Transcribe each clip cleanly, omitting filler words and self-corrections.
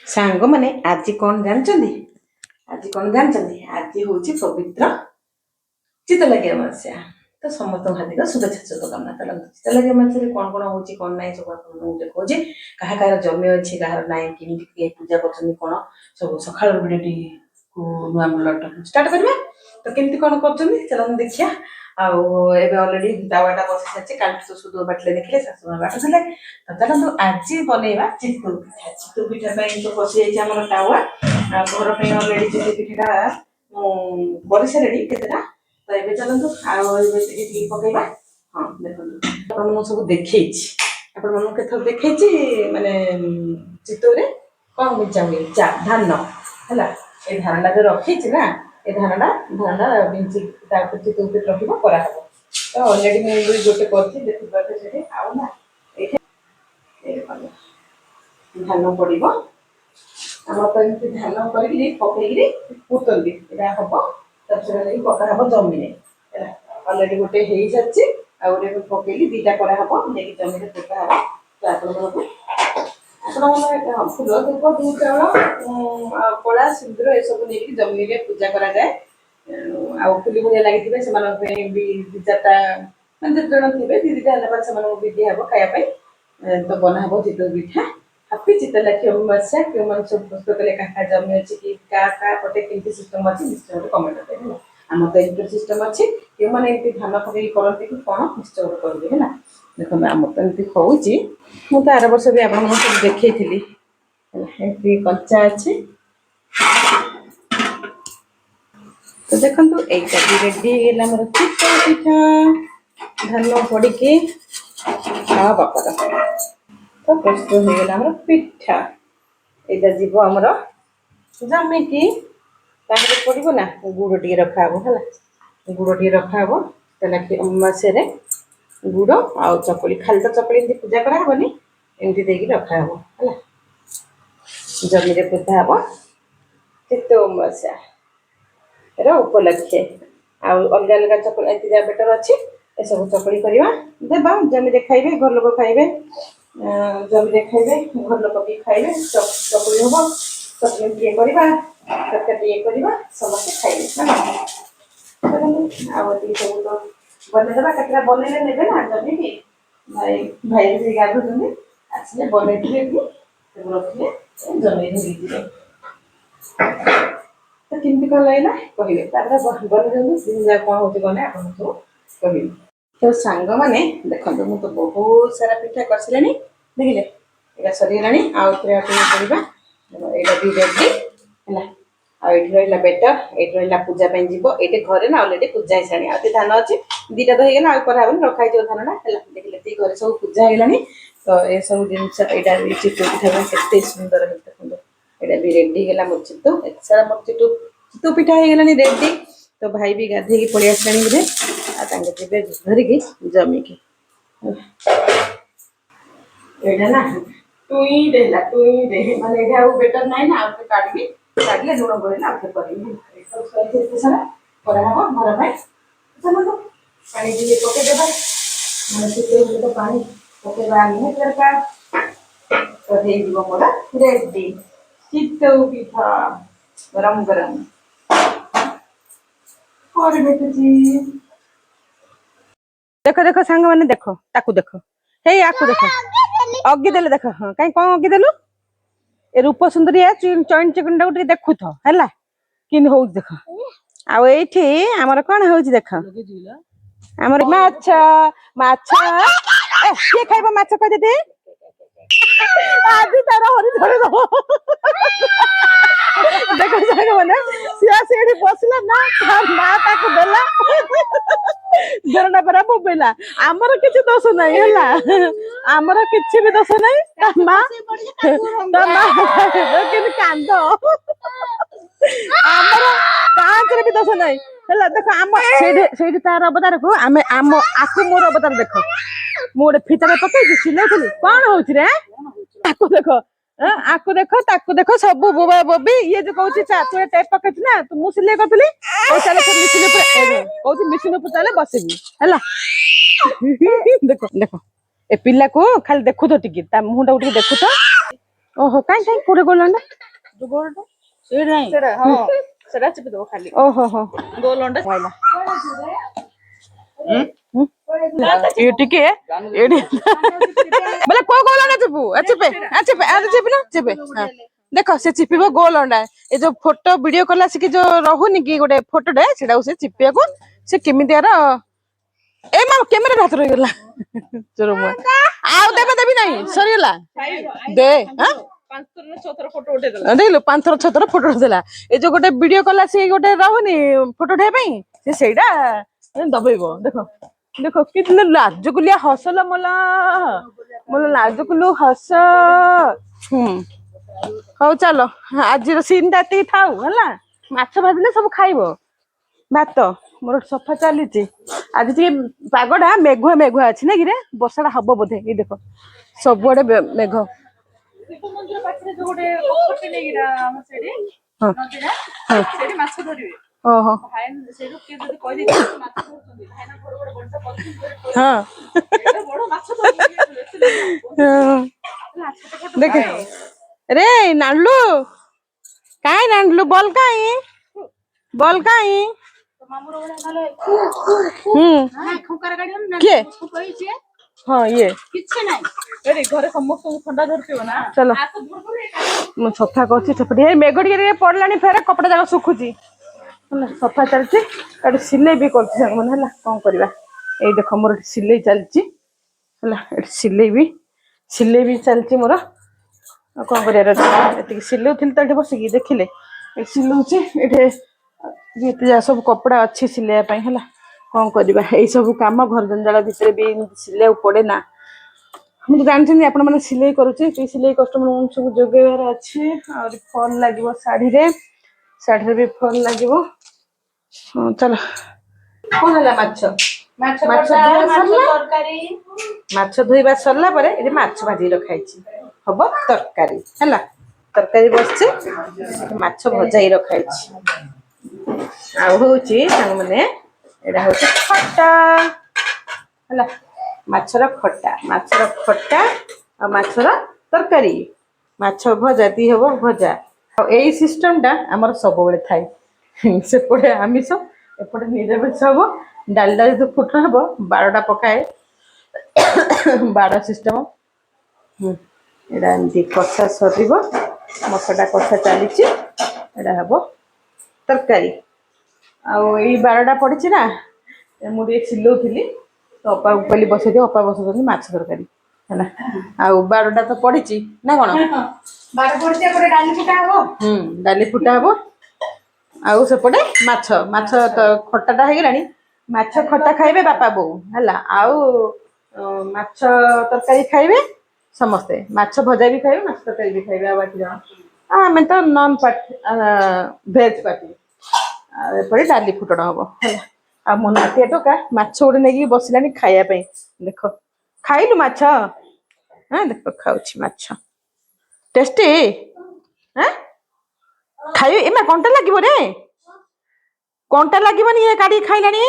सांग मैंने आज कौन जानते आज कौन जानते आज हूँ पवित्र चितलगी अमावस्या तो समस्त हार्दिक शुभेच्छा शुभकामना चलते चितलगी अमावस्या कौन कौन हो कौन ना सब देखो क्या कह जमी अच्छी कह ना कि पूजा कर कौन सब सका भिडियो को नुआ ब्लॉग स्टार्ट करवा तो केमती कौन कर चलते देखिया अलरेडी तावाटा बस सारी काल तो सुध बाटिले देखिले शाशु बाटुले तो चलते आज बनइबा चितू पिठा चितू पिठा तो बस जाइए तावा घर पर अलरेडी चितू पिठाटा कर सारे केतेटा तो ये चलते पकईवा हाँ देखो सब देखी आप देखी माने चितू कौन मिर्चा हुए धान है ये धानटा जो रखी ना ये धानटा बिंची चितू पिठ रख तो अलरेडी मुझे गोटे कर देखिए आना धान पड़ो आम तो एमती धान कर पकई पुतंती यहाँ हम तब पका हम जमीन अलरेडी गोटे हो सारी आगे पकई दीटा कराब नहीं जमीन पोता हम तो आप फूल धूप दू चाउल कला सिंदूर ये सब नहीं जमीन में पूजा कराए फुली भूया लगी से दी चार्टा मैं जो जन थे दीटा है भी दिहब खायापी तो बनाब चितू पिठा हापी चितलगी अमावस्या क्यों मैंने सब पोस्ट कले क्या जमी अच्छी कि क्या पटे केमती सिस्टम अच्छी निश्चय गोटे कमेंट करेंगे आम तो एमती सिस्टम अच्छी क्यों मैंने एमती धान पकई करती कि कौन निश्चय गोटे करेंगे है देखो आम तो एमती हूँ मुझे आर वर्ष भी आप सब देखी कंचा अच्छी तो देखो यहीटा भी रेडी मोर चितू पिठा धान पड़ी हाँ बापर तो प्रस्तुत हो गला पिठा यहाँ जीव आमर जमिकी पड़ो ना गुड़ टे रखाब है गुड़ टे रखाब तेनाली अमावस्या गुड़ आ चकुली खाली तो चकुली पूजा कराबनी एमती देकी रखाब है जमी पूजा हम चितू अमावस्या उपलक्षे अलग अलग चकुली एमती बेटर अच्छी ये सब चकुली करवा देवा जमी खाइबे घर लोक खाइबे जमी खाइबे घर लोक भी खाइबे चकुली हम चटनी ये करवा तरकारी ये करवा समस्त खाइबे सब तो बनईदेवा केतटा बनइले ने ना जमी की भाई भाई भी गाधुन आसले बनई रखिले जमी धोगे तो केमती कौन लगे कहे बन कौन हो गने आप सब कह तो सांग मैंने देखो मुझे तो बहुत सारा पिठा कर सारे देखिले यहाँ सरीगला पड़ा यहाँ भी रेडी है रहा बेटर ये रहा पूजा जीव ये घरे ना अलरेडी पूजा हो सारी आते धान अच्छे दीटा तो होगा आगे रखाई धानटा है देखिए घर सब पूजा होगा तो ये सब जिन चितू पिठा के सुंदर देखो यहाँ भी रेडी है मोर चितू सारा मोर चितू पिठा होगा रेडी तो भाई भी गाधे पलि आसला बोधे आगे धरिकी जमिकी यहाँ ना टुई दे माने ये बेटर ना ना आगे काढ़ी काढ़ले लुण गोड़े आगे करी सारा कराब घर पर चलो पानी टे पकईदेवा मैंने तो पानी पकईवा नहीं दरकार तो मोर रेडी चितू पिठा गरम गरम और देखो देखो सांग मैंने देखो ताकू देखो हे आकू देखो अगी देले देखो हाँ कहीं कौन अगी देलु ए रूप सुंदरी चैन चिकन टा देखु तो है कि हो देख आठी आमर कौन हो देख आमर माछ माछ किए खाइब माछ कह दे आज तार हरी धरे देखो सांग मैंने सी बसला ना माँ ताकू देला झरना परा बोबेला आमर किसी दोष नहीं है आमर किसी भी दोष नहीं माँ कांद आमर कांचरे भी दोष नहीं है देख आम से तार अवतार को आम आम आकु मोर अवतार देख मुझे फितारे पकई सिलौली कौन हो आकु देख आकु देख सब बोबा बोबी ये जो कहूँ तू टेप पकई ना तू मुझे सिले करी कहूँ मिशन चले बसबी है देख देख ए पिला को खाली देखु तो टिके मुहटा देखु तो ओहो काई काई कोड़े गोल अंडा जो गोलटा सेड नहीं सेड हां सेडा चिपि दो खाली ओहो हो गोल अंडा वाइला ये टिके एडी बोले को गोल अंडा चिपू चिपे ना चिपे हां देखो से चिपिबो गोल अंडा ए जो फोटो वीडियो कला से कि जो रहूनी कि गोटे फोटो डे सेडा से चिपिया को से केमिति यार ए मा कैमरा हाथ रही गला चलो मो आउ देबे देबी नहीं सरी गला दे हां 5 थर 6 थर फोटो उठे देला देखलो 5 थर 6 थर फोटो उठेला ए जो गोटे वीडियो कला से गोटे रहूनी फोटो उठे पई से सेडा दबेबो देखो देखो कितने लाजकुलिया हसला मला मला लाजकुलु हस हौ चलो आज सीन टी थाऊ है माछ भाजले सब खाइब भात मोर सफा चली आज टे पागटा मेघुआ मेघुआ अच्छी ना कि बर्षा हम बोधे ये देख सबुआड़े मेघ शिव मंदिर पाखरे जो गोटे पोखरटे नेगिरा हम सेडी नदीरा सेडी माछ धरिवे ओहो भाई सेडु के जदी कहि दे माछ धरछन्ती भाईना घर गोटे बड़सा पत्नी हां एटा बड़ माछ धरिवे देखे रे नांडलू काय नांडलू बॉल काय तो मामुर वाला नाले हां खुकार गाडी ना के कहि छे हां ये किछ नाही अरे घरे समस्त ठंडा धरथियो ना चलो आ तो दूर करे मु सफा करछि छपटी मेघ टिके पड़लानी फेर कपड़ा जाक सुखुची हला सफा चलछि एट सिलाई भी करछि संग मन हला कोन करबा ए देखो मोर सिलाई चलछि हला एट सिलाई भी चलछि मोर कोन करिया एति सिलौ थिल त बसिकी देखिले ए सिलौछि एठे जेते जा सब कपड़ा अच्छी सिलाई पई हला कोन करबा ए सब काम घर जंजाल भितर भी सिलाई पड़े ना हम जानछन आपण माने सिलाई करूछे ती सिलाई कस्टमर सब जोगेवार अछि और फॉल लागिवो साड़ी रे भी फॉल लागिवो चलो कोन हला माछ तरकारी माछ धोइबा सरला परे ए माछ भाजी रखाइछि हबो तरकारी हला तरकारी बसछि माछ भजाई रखाइछि आ होछि संग माने एडा होछि खट्टा हला माछर खट्टा आ माछर तरकारी माछ भजा दी हबो भजा आ एई सिस्टम टा हमर सब बेले थाई से पड़े आमिष एपटे निरामिष हबो डालडा जो फुटना हबो 12टा पकाए 12 सिस्टम एडा एमती कषा सरीब मसला कषा चली एडा हबो तरकारी आउ एई 12टा पड़ी ना मुझे सिलौली तो अपा कहली बसई दियो अपा बसौଛନ୍ତି माछ तरकारी है आउ 12टा तो पड़ी ना कौन 12 पड़ते पर डाली फुटा हबो डाली फुटा हबो आउ सेपटे माछ माछ तो खट्टाटा हो गलानी माछ खट्टा खाइबे बापा बो है आउ माछ तरकारी खाइबे समस्ते माछ भजा भी खाइबे माछ तरकारी भी खाइबे आ बाकी जण आमे तो नॉन पार्टी वेज पार्टी एपटे डाली फुटण हबो आ मो नातिया टोका माछ गोटे नहीं बसलानी खाया देख खाइलु माछ हाँ देख खाऊछि माछ टेस्टी हाँ खाइ एमा कंटा लागिबो रे कंटा लागिबनी ये काडी खाइलानी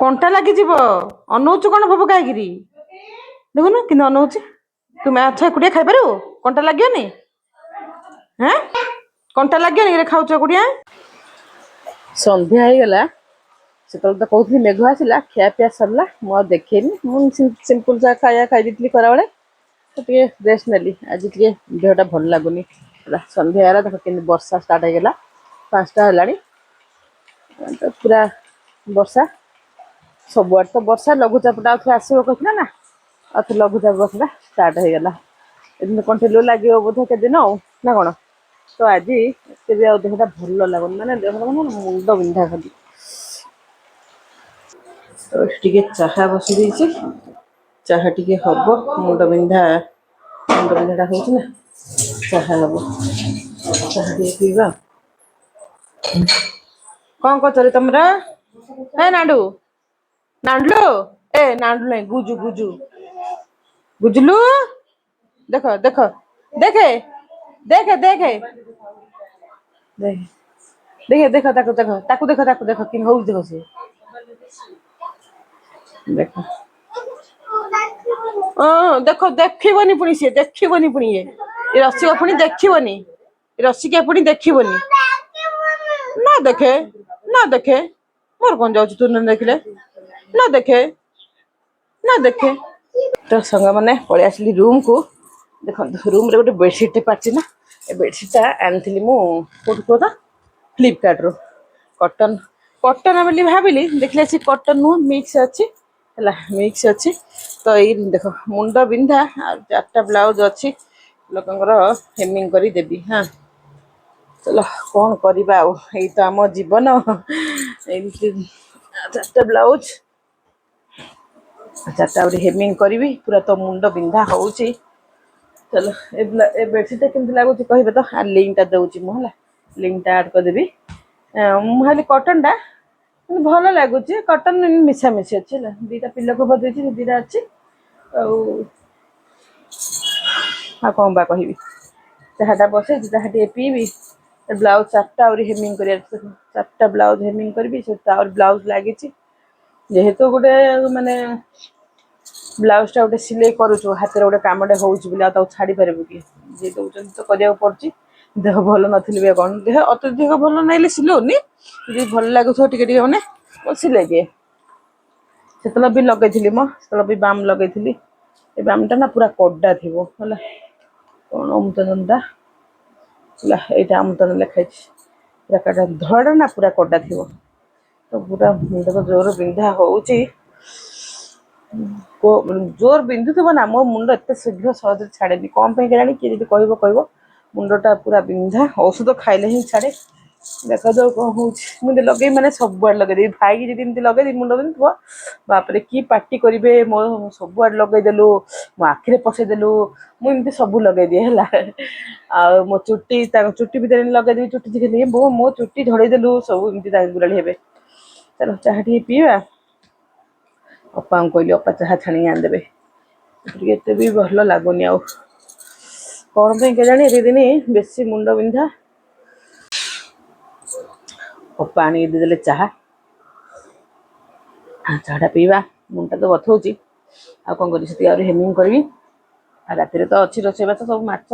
कंटा लागी जीवो अनौचु कोन भबो कागिरी देखो ना किन अनौछि तू माछ कुडिया खाइ पारू कंटा लागियोनी हाँ कंटा लागियोनी रे खाउछ कुडिया संध्या हो गला से तो कहती मेघ आसला खिया पिया सरला मु देखेनी मुझे सिंपल सा खाया खाई दी खरा बेले तो रेस्ट नेली आज टे देहटा भल लगुनि संध्या देख के वर्षा स्टार्ट हो गला 5टा है तो पूरा वर्षा सबुआड़ तो वर्षा लघुचापटा आसो कहला ना लघुचाप वर्षा स्टार्ट हो गला कंटिन्यू लगे बोधे के दिन ना कौन तो आज देहटा भल लगुनि माने देह मुंड बिंधा खाली तो टे चाहा बस दी चाहा टे हम मुंड बिंधाटा हो चाहा हम चाहा टे पीवा कौन कर तुम ए नाडू नाडलू ए नाडू नहीं गुजु गुजु गुजलू देख देख देखे देखे देखे देखे देख ताकू देख ताकू देख ताकू देख कि हो देख से देख देख देखनी पुणी सी देखनी पुणी ये रसिक पुणी देखनी रसिक पुणी देखनी ना देखे ना देखे मोर कौन जाऊँ तू न देखले ना देखे ना देखे तो संग मैंने पलि आसली रूम को देख रूम रे गोटे बेडसीट पाची ना ए बेडसीटा आनी मुझे कह फ्लिपकार्ट रू कटन कटन बोली भाविली देखले सी कटन नुह मिक्स अच्छी है मिक्स अच्छी तो ये देख मुंड बिंधा चार्टा ब्लाउज अच्छी लोकंर हेमिंग कर देवी हाँ चलो कौन करवा यही तो आम जीवन चार्टा ब्लाउज चार्टा हेमिंग करी पूरा तो मुंड बिंधा हो चलो ए बेडसीट केमती लगुच कहे तो लिंकटा दूसरी मुझे लिंकटा आड करदेवी मुझे कटन टा भल लगुच कटन मिशामिशी अच्छी है दीटा पिलो कभर देती दीटा अच्छी आ कौन बा कह चाहटा बसई चाहे पीबी ब्लाउज चार्टा हेमिंग कर चार्टा ब्लाउज हेमिंग करी ब्लाउज लगी जेहेतु गोटे माने ब्लाउजटा गोटे सिलाई करुचु हाथ में गोटे कमटे हो छाड़ी पारू कि जी दौरान तो करा पड़ी देह भल नी कौन देह अत्यधिक भल ना सिलौनी जी भल लगुथ टे मैंने सिलाई दिए से भी लगे मो भी बाम लगे ये बामटा ना पूरा कड़ा थी है कौन अमृतंजनटा यहाँ अमृतंजन लिखाई पूरा कड़ा धड़ा ना पूरा कड़ा थी तो पूरा मुंड तो जोर बिंधा हो जोर बिंधुव ना मो मुंड एत शीघ्र सहज छाड़े कौन पे जानी किए जी कह मुंडटा पूरा बिंधा औषध खाइले ही छाड़े देखा जाऊ कौन मुझे लगे मैंने सबुआड़ लगे भाई की जी लगे मुंड बिंधु बापरे कि पार्टी करेंगे मो सबुआड़ लगेदेलु मो आखिरे पसईदेलु मुझे सब लगे दिए है मो चुट्टी चुट्टी भितर लगेदेवी चुट्टी देखिए मो चुट्टी झड़ेदेलु सब एमती बुलाड़ी हे चलो चाह टे पीवा अपा को कहली अपा चाह छाणी आनदेवे एत भी भल लगुनि आ कौन पे जानी ये दिन बेसी मुंड बिंधा अपा आनी देदेले चाह चाहटा पीवा मुंडा तो बथौची आ कौन कर हेमिंग करी रात तो अच्छी रोसईबास सब माछ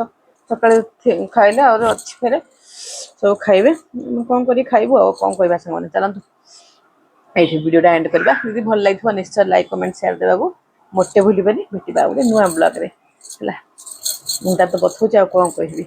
सका खाइले और अच्छी फेरे सब खाइबे कौन कर खाइबू आ कौन कह सारे चलतु ये वीडियोटा एंड करवा दीदी भल लगे निश्चय लाइक कमेंट शेयर देवा मोटे भूल भेटा गोटे नुआ ब्लॉग रे मुंडा तो बथौची आ कौन कहबी।